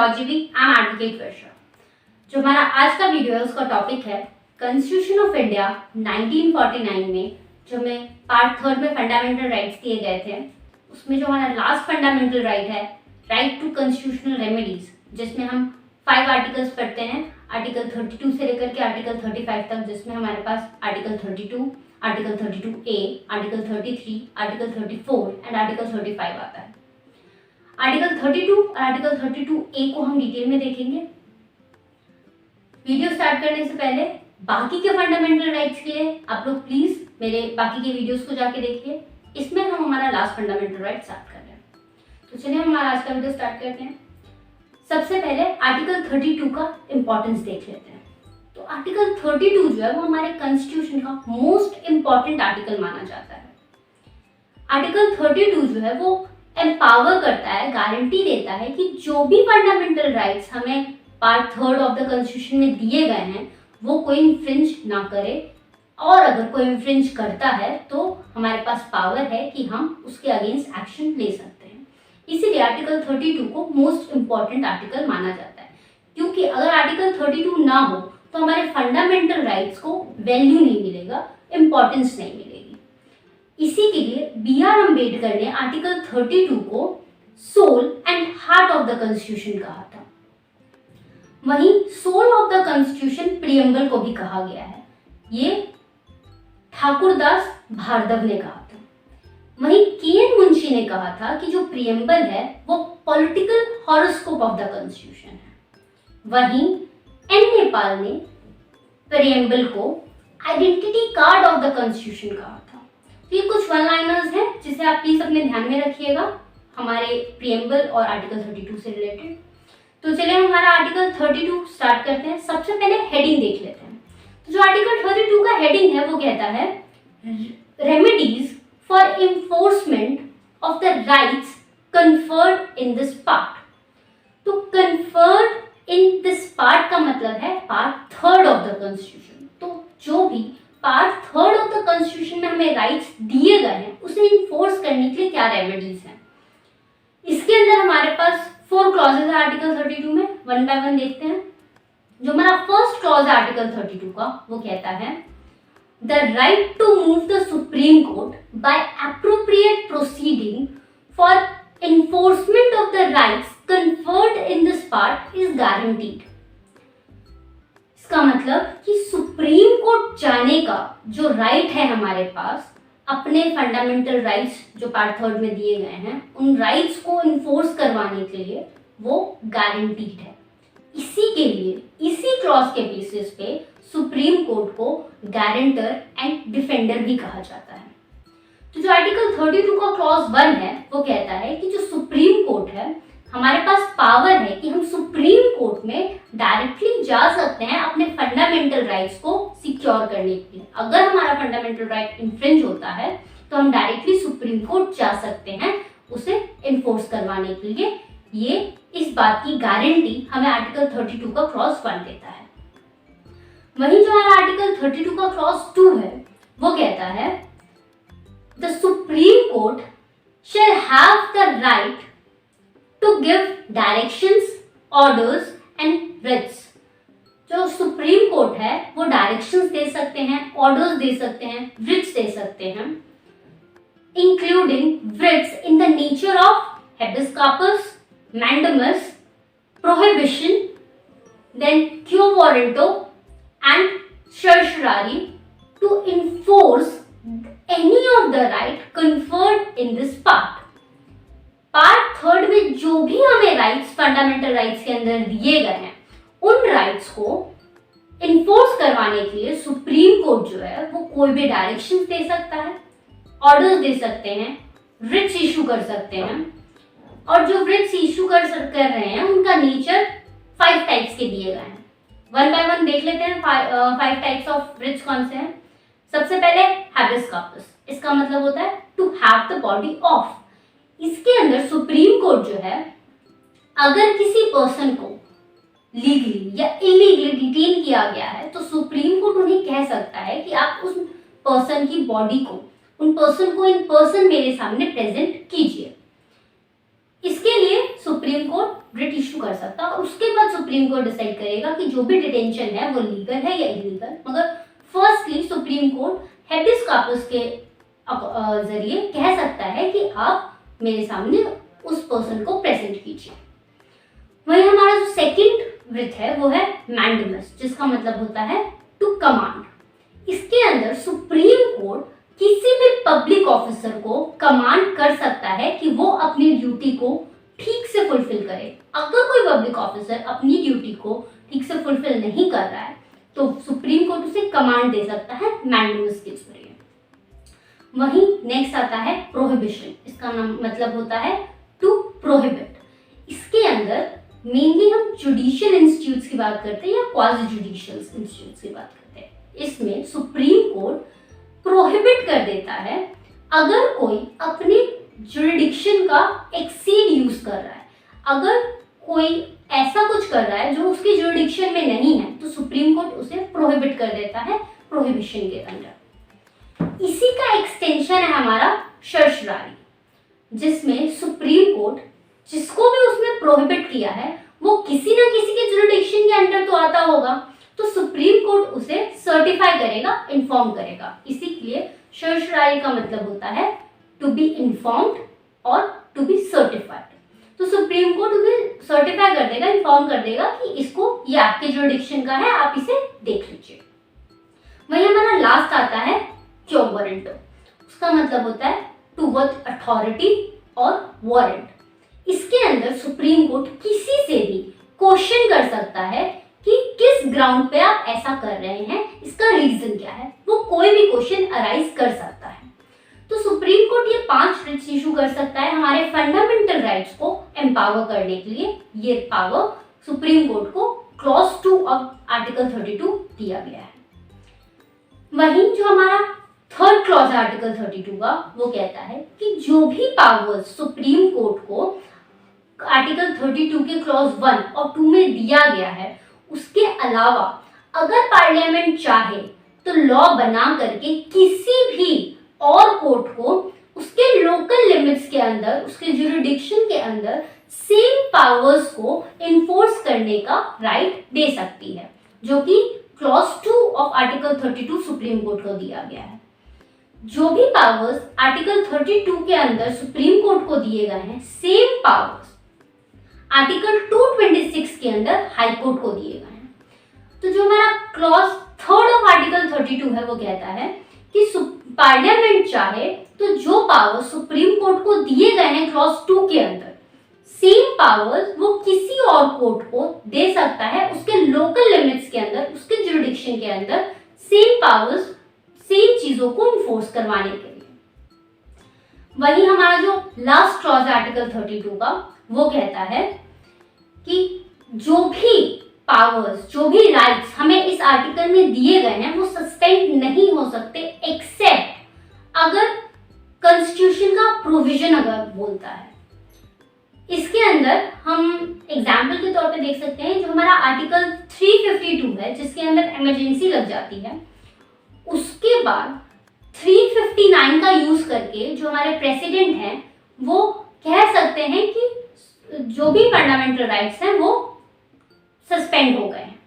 Law जीवी, I am advocate वर्षा। जो हमारा आज का वीडियो है उसका टॉपिक है कॉन्स्टिट्यूशन ऑफ इंडिया 1949 में जो हमें पार्ट थर्ड में फंडामेंटल राइट्स दिए गए थे, उसमें जो हमारा लास्ट फंडामेंटल राइट है राइट टू कॉन्स्टिट्यूशनल रेमेडीज, जिसमें हम 5 आर्टिकल्स पढ़ते हैं, आर्टिकल 32 से लेकर के आर्टिकल 35 तक, जिसमें हमारे पास article 32, article 32A, article 33, article 34 and article 35 आता है। आर्टिकल 32 और आर्टिकल 32A को हम डिटेल में देखेंगे। वीडियो स्टार्ट करने से पहले बाकी के फंडामेंटल राइट्स के लिए आप लोग प्लीज मेरे बाकी के वीडियोस को जाके देखिए। इसमें हम हमारा लास्ट फंडामेंटल राइट स्टार्ट कर रहे हैं। तो चलिए हम हमारा आज का वीडियो स्टार्ट करते हैं। सबसे पहले आर्टिकल 32 का इंपॉर्टेंस देख लेते हैं। तो आर्टिकल 32 जो है वो हमारे कॉन्स्टिट्यूशन का मोस्ट इंपॉर्टेंट आर्टिकल माना जाता है। आर्टिकल 32 जो है वो एम्पावर करता है, गारंटी देता है कि जो भी फंडामेंटल राइट्स हमें part third of the constitution में दिए गए हैं वो कोई इन्फ्रिंज ना करे, और अगर कोई इन्फ्रिंज करता है तो हमारे पास पावर है कि हम उसके अगेंस्ट एक्शन ले सकते हैं। इसीलिए आर्टिकल 32 को मोस्ट इंपॉर्टेंट आर्टिकल माना जाता है, क्योंकि अगर आर्टिकल 32 ना हो तो हमारे फंडामेंटल राइट्स को वैल्यू नहीं मिलेगा, इंपॉर्टेंस नहीं मिलेगी। इसी के लिए B.R. अम्बेडकर ने आर्टिकल 32 को soul and heart of the constitution कहा था। वहीं soul of the constitution preamble को भी कहा गया है, ये ठाकुरदास भार्गव ने कहा था। वहीं के.एन. मुंशी ने कहा था कि जो प्रियम्बल है वो political horoscope of the constitution है। वहीं एन. नेपाल ने प्रियम्बल को identity card of the constitution कहा था। तो ये कुछ वन लाइनर्स हैं जिसे आप प्लीज अपने ध्यान में रखिएगा हमारे प्रियम्बल और आर्टिकल 32 से रिलेटेड। तो चलिए हम हमारा आर्टिकल 32 स्टार्ट करते हैं। सबसे पहले हेडिंग देख लेते हैं। तो जो आर्टिकल 32 का हेडिंग है वो कहता है remedies for enforcement of the rights conferred in this part. तो कन्फर्ड इन दिस पार्ट का मतलब है part third of the constitution. तो जो भी part third of the constitution में हमें राइट्स दिए गए हैं उसे इन्फोर्स करने के लिए क्या रेमेडीज हैं। इसके अंदर हमारे पास 4 क्लॉजेज है आर्टिकल 32 में, वन बाय वन देखते हैं। जो हमारा फर्स्ट क्लॉज है आर्टिकल 32 का वो कहता है the right to move the supreme court by appropriate proceeding for enforcement of the rights conferred in this part is guaranteed. इसका मतलब कि सुप्रीम कोर्ट जाने का जो राइट है हमारे पास, अपने फंडामेंटल राइट्स जो पार्ट थर्ड में दिए गए हैं उन राइट्स को इन्फोर्स करवाने के लिए वो गारंटीड है। इसी के लिए इसी क्लॉज के बेसिस पे सुप्रीम कोर्ट को गारंटर एंड डिफेंडर भी कहा जाता है। तो जो आर्टिकल 32 का क्लॉज 1 है वो कहता है कि जो सुप्रीम कोर्ट है हमारे पास पावर है कि हम सुप्रीम कोर्ट में डायरेक्टली जा सकते हैं अपने फंडामेंटल राइट्स को सिक्योर करने के लिए। अगर हमारा फंडामेंटल राइट इन्फ्रिंज होता है तो हम डायरेक्टली सुप्रीम कोर्ट जा सकते हैं उसे इन्फोर्स करवाने के लिए। ये इस बात की गारंटी हमें आर्टिकल 32 का क्लॉज 1 देता है। वहीं जो हमारा आर्टिकल 32 का क्लॉज 2 है वो कहता है the supreme court shall have the right to give directions, orders and writs। जो सुप्रीम कोर्ट है वो डायरेक्शंस दे सकते हैं, ऑर्डर्स दे सकते हैं, writs दे सकते हैं, including writs in the nature of habeas corpus, mandamus, prohibition, then quo warranto and certiorari to enforce any of the right conferred in this part। Part third में जो भी हमें राइट्स फंडामेंटल राइट्स के अंदर दिए गए हैं उन राइट्स को इन्फोर्स करवाने के लिए सुप्रीम कोर्ट जो है वो कोई भी डायरेक्शंस दे सकता है, ऑर्डर्स दे सकते हैं, रिट्स इशू कर सकते हैं। और जो रिट्स इशू कर रहे हैं उनका नेचर 5 टाइप्स के दिए गए हैं। वन बाय वन देख लेते हैं 5 टाइप्स ऑफ रिट्स कौन से हैं। सबसे पहले हैबेस कॉर्पस, इसका मतलब होता है to have the body of. इसके अंदर सुप्रीम कोर्ट जो है अगर किसी पर्सन को लीगली या इलीगली डिटेन किया गया है तो सुप्रीम कोर्ट उन्हें कह सकता है कि आप उस पर्सन की बॉडी को, उन पर्सन को इन पर्सन मेरे सामने प्रेजेंट कीजिए। इसके लिए सुप्रीम कोर्ट रिट इशू कर सकता और उसके बाद सुप्रीम कोर्ट डिसाइड करेगा कि जो भी डिटेंशन है वो लीगल है या इलीगल। मगर firstly supreme court habeas corpus के जरिए कह सकता है कि आप मेरे सामने उस पर्सन को प्रेजेंट कीजिए। वही हमारा जो सेकंड वृत्त है वो है मैंडेमस, जिसका मतलब होता है टू कमांड। इसके अंदर सुप्रीम कोर्ट किसी भी पब्लिक ऑफिसर को कमांड कर सकता है कि वो अपनी ड्यूटी को ठीक से फुलफिल करे। अगर कोई पब्लिक ऑफिसर अपनी ड्यूटी को ठीक से फुलफिल नहीं कर रहा है तो सुप्रीम कोर्ट उसे कमांड दे सकता है मैंडेमस के जरिए। वहीं नेक्स्ट आता है प्रोहिबिशन। इसका नाम मतलब होता है टू प्रोहिबिट। इसके अंदर मेनली हम जुडिशियल इंस्टीट्यूट्स की बात करते हैं या क्वाजी जुडिशियल इंस्टीट्यूट्स की बात करते हैं। इसमें सुप्रीम कोर्ट प्रोहिबिट कर देता है अगर कोई अपने जुरिडिक्शन का एक्सीड यूज कर रहा है। अगर कोई ऐसा कुछ कर रहा है जो उसकी जुरिडिक्शन में नहीं है तो सुप्रीम कोर्ट उसे प्रोहिबिट कर देता है प्रोहिबिशन के अंडर। इसी का एक्सटेंशन है हमारा सर्शरारी, जिसमें सुप्रीम कोर्ट जिसको भी उसने प्रोहिबिट किया है वो किसी ना किसी के जुरिडिक्शन के अंडर तो आता होगा, तो सुप्रीम कोर्ट उसे सर्टिफाई करेगा, इन्फॉर्म करेगा। इसी के लिए सर्शरारी का मतलब होता है टू बी इन्फॉर्म्ड और टू बी सर्टिफाइड। तो सुप्रीम कोर्ट उन्हें सर्टिफाई कर देगा, इन्फॉर्म कर देगा कि इसको ये आपके जुरिडिक्शन का है, आप इसे देख लीजिए। वही हमारा लास्ट आता है क्यो वारंटो। उसका मतलब होता है टू वर्थ अथॉरिटी और वारंट। इसके अंदर सुप्रीम कोर्ट किसी से भी क्वेश्चन कर सकता है कि किस ग्राउंड पे आप ऐसा कर रहे हैं, इसका रीजन क्या है। वो कोई भी क्वेश्चन अराइज कर सकता है। तो सुप्रीम कोर्ट ये 5 रिट्स इशू कर सकता है हमारे फंडामेंटल राइट्स को एम्पावर करने के लिए। ये पावर सुप्रीम कोर्ट को क्लॉज 2 ऑफ आर्टिकल 32 दिया गया है। वहीं जो हमारा थर्ड क्लॉज आर्टिकल 32 का वो कहता है कि जो भी पावर्स सुप्रीम कोर्ट को आर्टिकल 32 के क्लॉज 1 और 2 में दिया गया है, उसके अलावा अगर पार्लियामेंट चाहे तो लॉ बना करके किसी भी और कोर्ट को उसके लोकल लिमिट्स के अंदर, उसके जुरिडिक्शन के अंदर सेम पावर्स को इन्फोर्स करने का राइट दे सकती है, जो कि clause 2 of article 32 supreme court को दिया गया है। जो भी पावर्स आर्टिकल 32 के अंदर सुप्रीम कोर्ट को दिए गए हैं, सेम पावर्स आर्टिकल 226 के अंदर हाई कोर्ट को दिए गए हैं। तो जो हमारा क्लॉज 3 ऑफ आर्टिकल 32 है वो कहता है कि पार्लियामेंट चाहे तो जो पावर सुप्रीम कोर्ट को दिए गए हैं क्लॉज 2 के अंदर, सेम पावर्स वो किसी और कोर्ट को दे सकता है उसके लोकल लिमिट्स के अंदर, उसके जुरिडिक्शन के अंदर सेम पावर्स, सेम चीजों को इन्फोर्स करवाने के लिए। वही हमारा जो लास्ट क्लॉज आर्टिकल 32 का वो कहता है कि जो भी पावर्स, जो भी राइट्स हमें इस आर्टिकल में दिए गए हैं वो सस्पेंड नहीं हो सकते एक्सेप्ट अगर कॉन्स्टिट्यूशन का प्रोविजन अगर बोलता है। इसके अंदर हम एग्जाम्पल के तौर पे देख सकते हैं जो हमारा आर्टिकल 352 है जिसके अंदर इमरजेंसी लग जाती है, उसके बाद 359 का यूज करके जो हमारे प्रेसिडेंट हैं वो कह सकते हैं कि जो भी फंडामेंटल राइट्स हैं वो सस्पेंड हो गए हैं।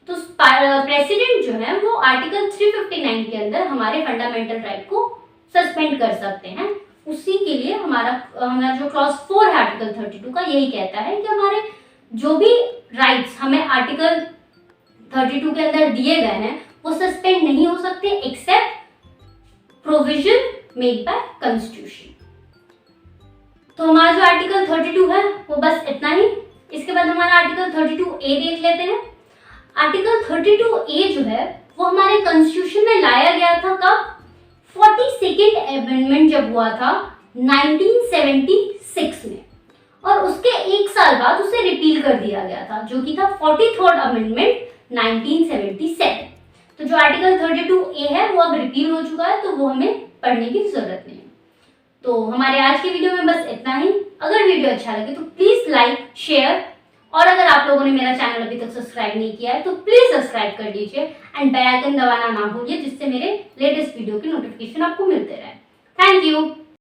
तो प्रेसिडेंट जो है वो आर्टिकल 359 के अंदर हमारे फंडामेंटल राइट को सस्पेंड कर सकते हैं। उसी के लिए हमारा जो क्लॉज 4 है आर्टिकल 32 का यही कहता है कि हमारे जो भी राइट्स हमें आर्टिकल 32 के अंदर दिए गए हैं वो सस्पेंड नहीं हो सकते except provision made by constitution. तो हमारा जो आर्टिकल 32 है वो बस इतना ही। इसके बाद हमारा आर्टिकल 32A देख लेते हैं। आर्टिकल 32A जो है वो हमारे कॉन्स्टिट्यूशन में लाया गया था कब? 42nd अमेंडमेंट जब हुआ था 1976 में, और उसके एक साल बाद उसे रिपील कर दिया गया था जो कि था 43rd अमेंडमेंट 1977। तो जो आर्टिकल 32A है वो अब रिपील हो चुका है, तो वो हमें पढ़ने की जरूरत नहीं है। तो हमारे आज के वीडियो में बस इतना ही। अगर वीडियो अच्छा लगे तो प्लीज लाइक, शेयर, और अगर आप लोगों ने मेरा चैनल अभी तक सब्सक्राइब नहीं किया है तो प्लीज सब्सक्राइब कर लीजिए एंड बेल आइकन दबाना ना भूलिए, जिससे मेरे लेटेस्ट वीडियो की नोटिफिकेशन आपको मिलते रहे। Thank you.